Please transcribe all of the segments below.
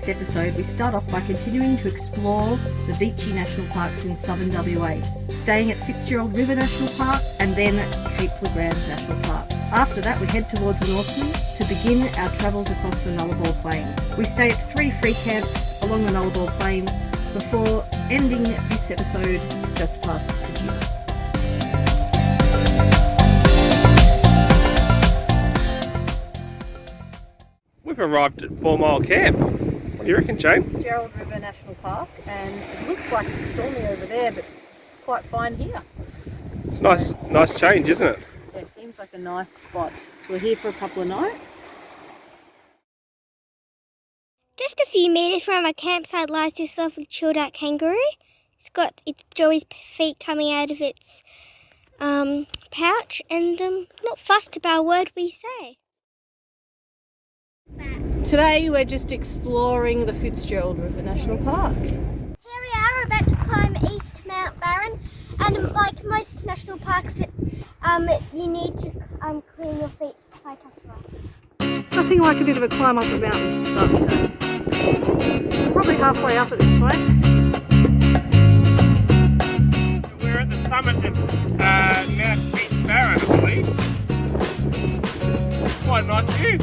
this episode, we start off by continuing to explore the Beachy National Parks in southern WA, staying at Fitzgerald River National Park and then Cape Legrand National Park. After that, we head towards Norseman to begin our travels across the Nullarbor Plain. We stay at 3 free camps along the Nullarbor Plain before ending this episode just past Sydney. We've arrived at 4 Mile Camp. What do you reckon, Jane? Fitzgerald River National Park, and it looks like it's stormy over there, but it's quite fine here. It's nice change, isn't it? Yeah, it seems like a nice spot. So we're here for a couple of nights. Just a few metres from our campsite lies this lovely chilled out kangaroo. It's got its Joey's feet coming out of its pouch and not fussed about a word we say. Today we're just exploring the Fitzgerald River National Park. Here we are about to climb East Mount Barron, and like most national parks, you need to clean your feet quite often. Nothing like a bit of a climb up a mountain to start the day. We're probably halfway up at this point. We're at the summit of Mount East Barron, I believe. Quite a nice view.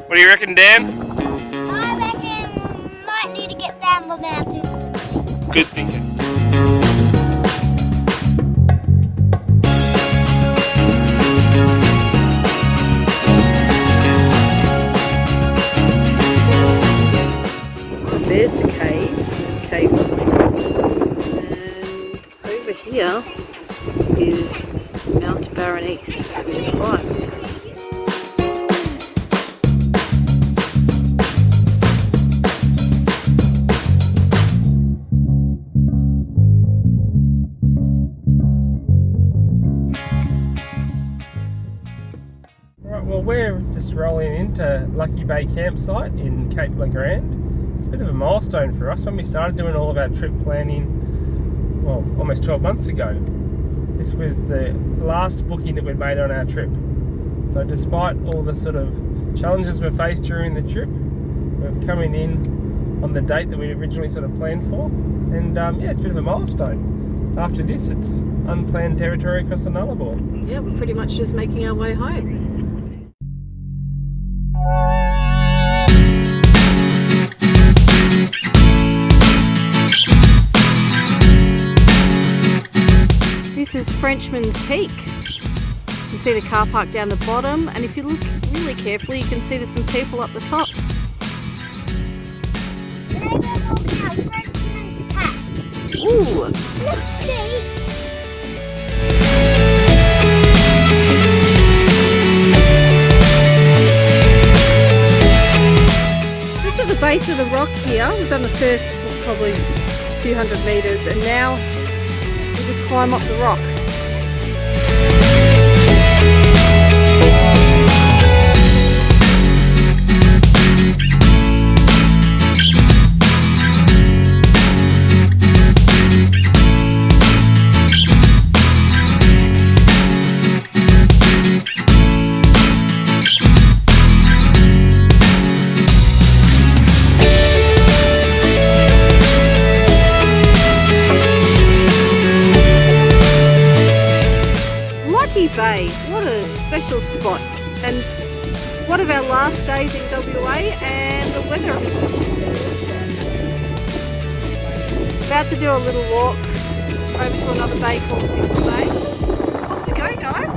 What do you reckon, Dan? I reckon might need to get down the mountain. Good thinking. There's the cave and over here is Mount Barron East that we just climbed. Right, well, we're just rolling into Lucky Bay campsite in Cape Legrand. It's a bit of a milestone for us. When we started doing all of our trip planning, well, almost 12 months ago, this was the last booking that we'd made on our trip. So despite all the sort of challenges we faced during the trip, we're coming in on the date that we originally sort of planned for. And yeah, it's a bit of a milestone. After this, it's unplanned territory across the Nullarbor. Yeah, we're pretty much just making our way home. This is Frenchman's Peak. You can see the car park down the bottom, and if you look really carefully you can see there's some people up the top. Today we're walking out Frenchman's Pack. Ooh! Look, Steve. This is at the base of the rock here. We've done the first probably few hundred metres, and now we just climb up the rock. Bay, what a special spot, and one of our last days in WA, and the weather. About to do a little walk over to another bay called Fitzgerald Bay. Off we go, guys.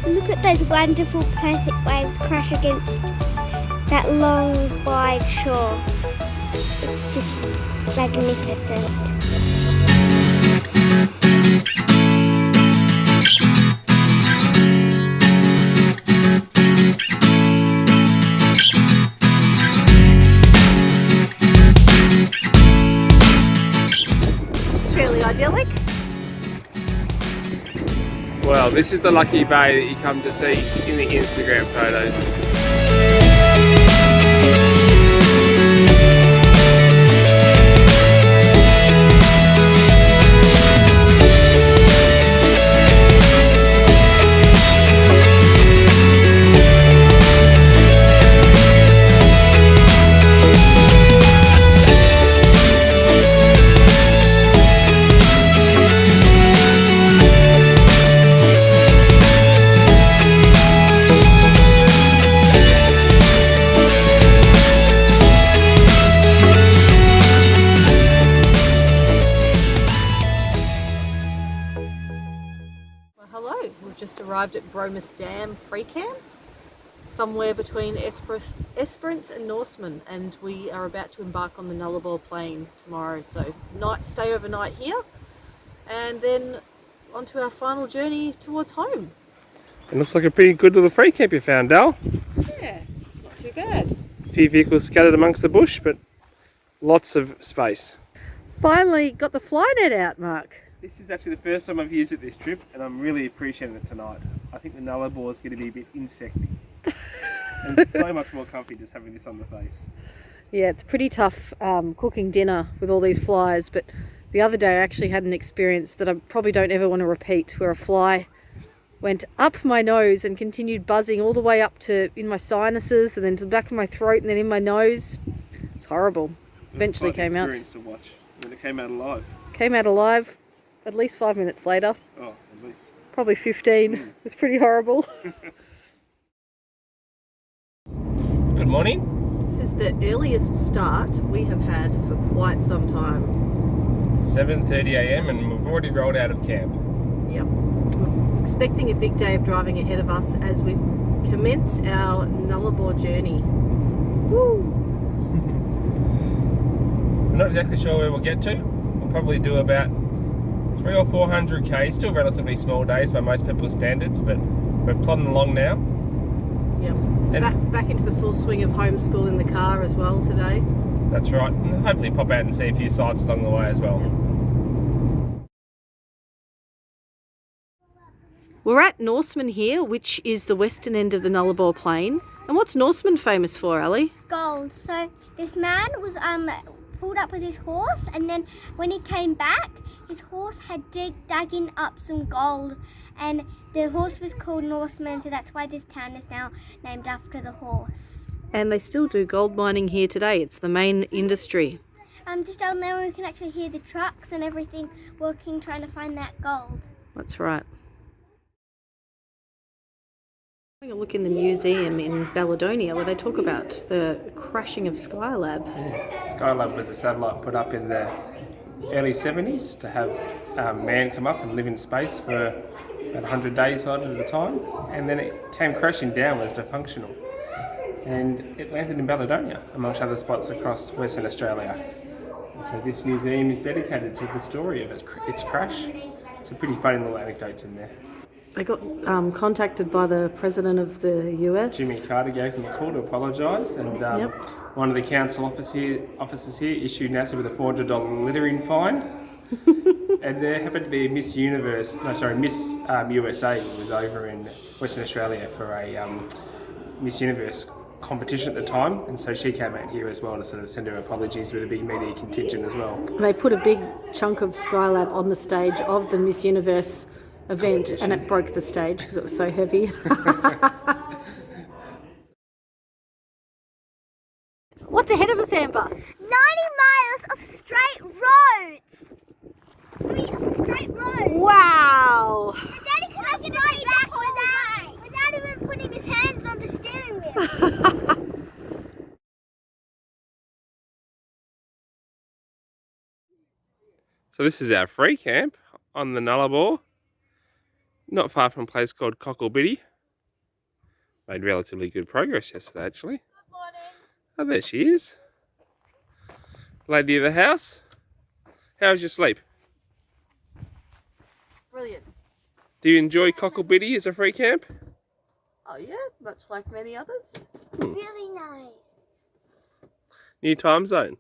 Look at those wonderful perfect waves crash against that long wide shore. It's just magnificent. Fairly idyllic. Well, this is the lucky bay that you come to see in the Instagram photos. Hello, we've just arrived at Bromus Dam Free Camp, somewhere between Esperance and Norseman, and we are about to embark on the Nullarbor plane tomorrow. So stay overnight here, and then onto our final journey towards home. It looks like a pretty good little free camp you found, Dal. Yeah, it's not too bad. A few vehicles scattered amongst the bush, but lots of space. Finally got the fly net out, Mark. This is actually the first time I've used it this trip, and I'm really appreciating it tonight. I think the Nullarbor is going to be a bit insecty. And it's so much more comfy just having this on the face. Yeah, it's pretty tough cooking dinner with all these flies, but the other day I actually had an experience that I probably don't ever want to repeat, where a fly went up my nose and continued buzzing all the way up to in my sinuses and then to the back of my throat and then in my nose. It's horrible. Eventually came out. Experience to watch when it came out alive. Came out alive at least 5 minutes later. Oh, at least. Probably 15. It was pretty horrible. Good morning. This is the earliest start we have had for quite some time. 7:30 a.m. and we've already rolled out of camp. Yep. We're expecting a big day of driving ahead of us as we commence our Nullarbor journey. Woo! We're not exactly sure where we'll get to. We'll probably do about 300 or 400 k. Still relatively small days by most people's standards, but we're plodding along now. Yep. Back into the full swing of homeschool in the car as well today. That's right. And hopefully pop out and see a few sights along the way as well. Yep. We're at Norseman here, which is the western end of the Nullarbor plain. And what's Norseman famous for, Ali? Gold. So this man was pulled up with his horse, and then when he came back, his horse had dug in up some gold, and the horse was called Norseman, so that's why this town is now named after the horse. And they still do gold mining here today. It's the main industry. Just down there we can actually hear the trucks and everything working, trying to find that gold. That's right. Having a look in the museum in Baladonia where they talk about the crashing of Skylab. Skylab was a satellite put up in the early 70s to have man come up and live in space for about 100 days at a time, and then it came crashing down, was dysfunctional, and it landed in Baladonia amongst other spots across Western Australia. And so this museum is dedicated to the story of its crash. Some pretty funny little anecdotes in there. They got contacted by the president of the US. Jimmy Carter gave them a call to apologise, and one of the council officers here issued NASA with a $400 littering fine. And there happened to be a Miss USA was over in Western Australia for a Miss Universe competition at the time, and so she came out here as well to sort of send her apologies with a big media contingent as well. They put a big chunk of Skylab on the stage of the Miss Universe event, and it broke the stage because it was so heavy. What's ahead of us, Amber? 90 miles of straight roads. Straight roads. Wow! So Daddy can have it back without even putting his hands on the steering wheel. So this is our free camp on the Nullarbor, not far from a place called Cocklebiddy. Made relatively good progress yesterday, actually. Good morning. Oh, there she is. Lady of the house. How was your sleep? Brilliant. Do you enjoy Cocklebiddy as a free camp? Oh yeah, much like many others. Really nice. New time zone.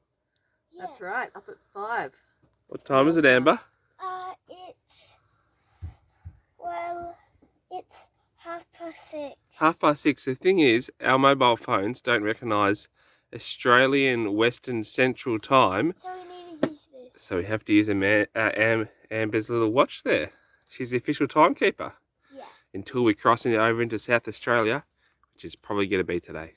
Yeah. That's right, up at 5. What time is it, Amber? It's, well, It's 6:30. 6:30. The thing is, our mobile phones don't recognise Australian Western Central Time, So we need to use this. so we have to use Amber's little watch there. She's the official timekeeper. Yeah. Until we cross over into South Australia, which is probably going to be today.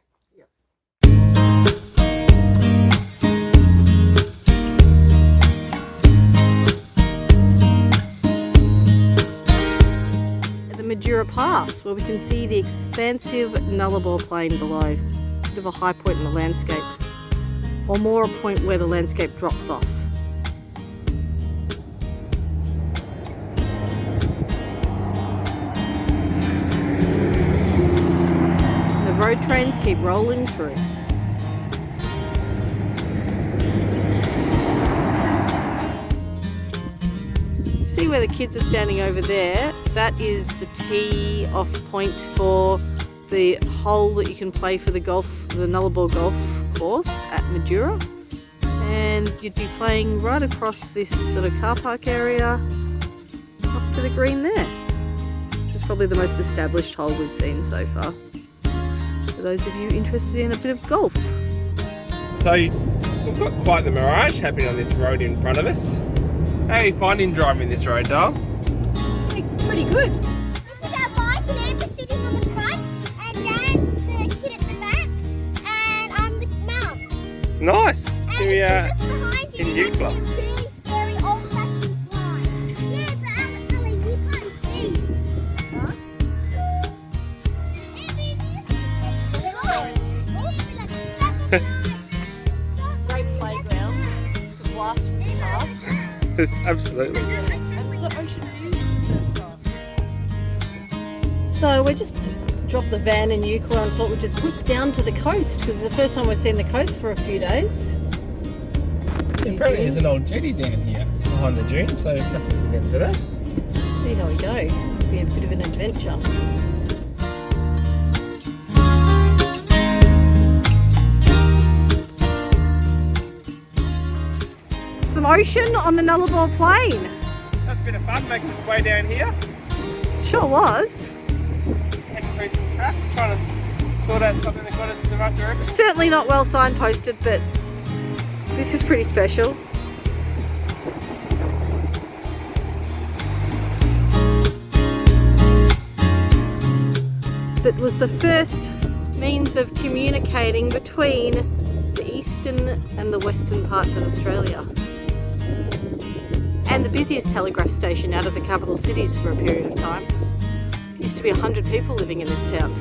Madura Pass, where we can see the expansive Nullarbor plain below. Bit of a high point in the landscape, or more a point where the landscape drops off. The road trains keep rolling through. See where the kids are standing over there? That is the tee off point for the hole that you can play for the Nullarbor golf course at Madura. And you'd be playing right across this sort of car park area up to the green there. It's probably the most established hole we've seen so far. For those of you interested in a bit of golf. So we've got quite the mirage happening on this road in front of us. How are you finding driving this road, Dale? Pretty good. This is our bike and Amber's sitting on the front and Dan's the kid at the back and I'm the mum. Nice. Here we are Behind you, in Euclid. really scary old-fashioned slide. Yeah, but Ellie, you can't see. Huh? Great playground. It's a blast from the past. Absolutely. So we just dropped the van in Euclid and thought we'd just whip down to the coast because it's the first time we've seen the coast for a few days. Apparently there's an old jetty down here behind the dune, so nothing to get into that. See how we go. Could be a bit of an adventure. Some ocean on the Nullarbor plain. That's a bit of fun making its way down here. Sure was. Heading through some traffic, trying to sort out something that got us in the right direction. Certainly not well signposted, but this is pretty special. That was the first means of communicating between the eastern and the western parts of Australia. And the busiest telegraph station out of the capital cities for a period of time. There used to be 100 people living in this town.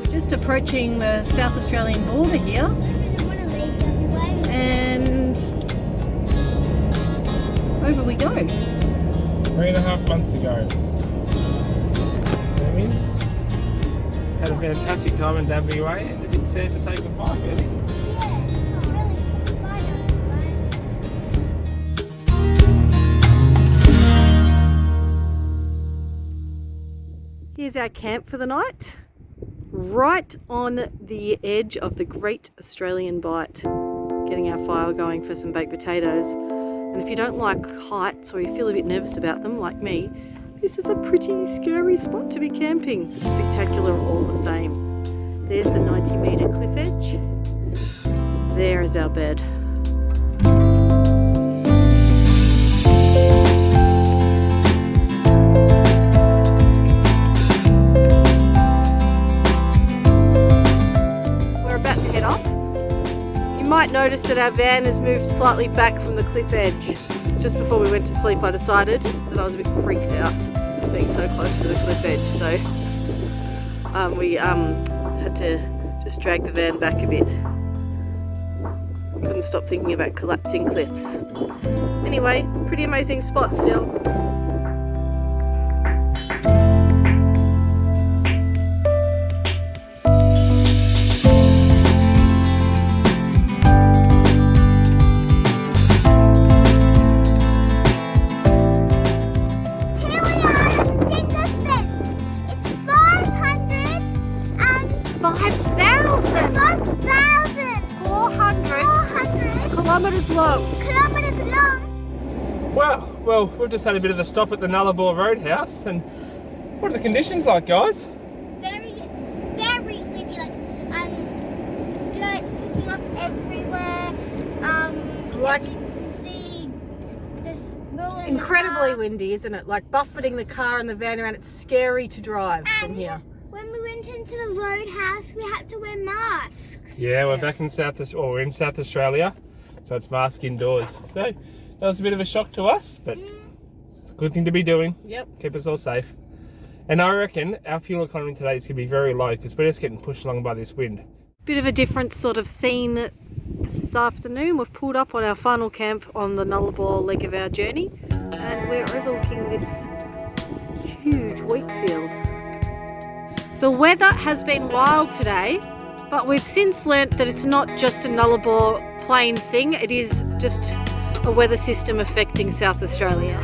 We're just approaching the South Australian border here. And over we go. 3.5 months ago. Had a fantastic time in WA and a bit sad to say goodbye, really. Here's our camp for the night, right on the edge of the Great Australian Bight. Getting our fire going for some baked potatoes. And if you don't like heights or you feel a bit nervous about them, like me, this is a pretty scary spot to be camping. Spectacular all the same. There's the 90-metre cliff edge. There is our bed. We're about to head off. You might notice that our van has moved slightly back from the cliff edge. Just before we went to sleep, I decided that I was a bit freaked out being so close to the cliff edge, so we had to just drag the van back a bit. Couldn't stop thinking about collapsing cliffs. Anyway, pretty amazing spot still. kilometres long. Kilometers long. Well, we've just had a bit of a stop at the Nullarbor Roadhouse, and what are the conditions like, guys? Very, very windy. Like, dirt kicking up everywhere. Like- as you can see, just rolling. Incredibly windy, isn't it? Like buffeting the car and the van around. It's scary to drive from here. When we went into the roadhouse, we had to wear masks. Yeah, we're back in we're in South Australia, so it's mask indoors. So that was a bit of a shock to us, but it's a good thing to be doing. Yep. Keep us all safe. And I reckon our fuel economy today is going to be very low because we're just getting pushed along by this wind. Bit of a different sort of scene this afternoon. We've pulled up on our final camp on the Nullarbor leg of our journey, and we're overlooking this huge wheat field. The weather has been wild today, but we've since learnt that it's not just a Nullarbor plain thing, it is just a weather system affecting South Australia.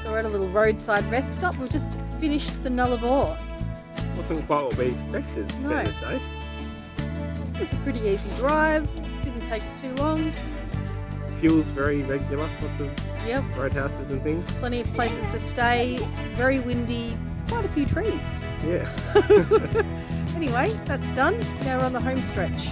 So we're at a little roadside rest stop. We've just finished the Nullarbor. Wasn't quite what we expected, it's fair to say. It's a pretty easy drive, didn't take us too long. Fuel's very regular, lots of Yep, roadhouses and things. plenty of places to stay, very windy, quite a few trees. Yeah. Anyway, that's done. Now we're on the home stretch.